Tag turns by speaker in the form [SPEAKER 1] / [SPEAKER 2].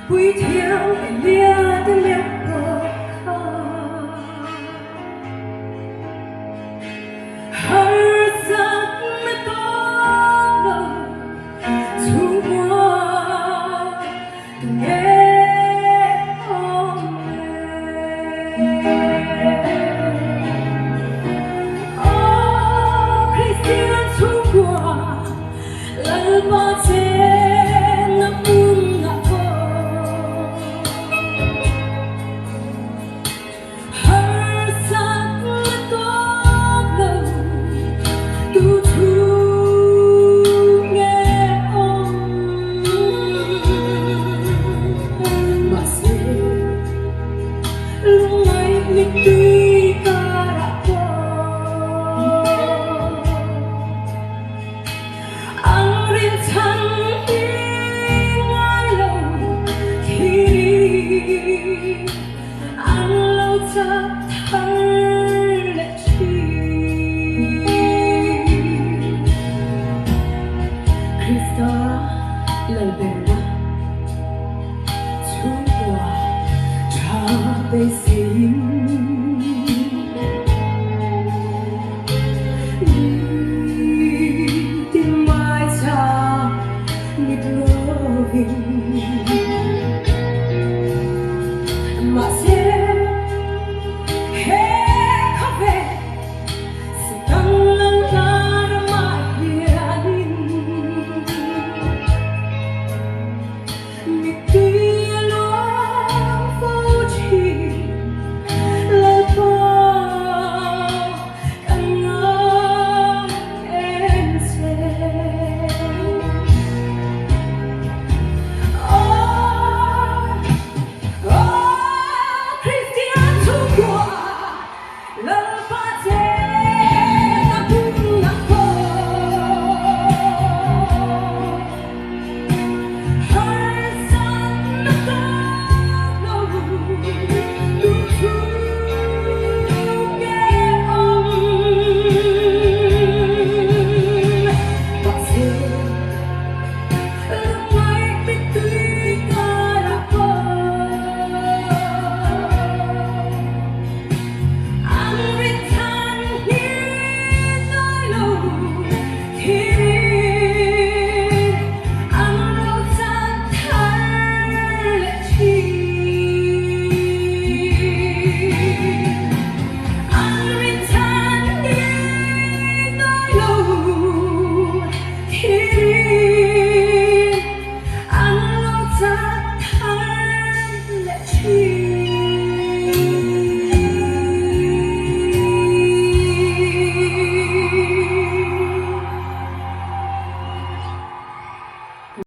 [SPEAKER 1] Buổi thiêu lia tên liệp bờ har giấc mơ tốt lòng chung qua nghe ôm oh Christian chung qua lần bao trên nó buông ngã har giấc mơ tốt lòng tu thu nghe ôm mà sẽ lúc ấy mình đi ta đã có anh riêng thân đi ngay lòng khi đi anh lâu chắc thở lệ chi Krista lời bền quá chúng qua trả về xin tìm mai cha mít loving mà sẽ hết khó về sự tăng lần ta đã mãi hiền mít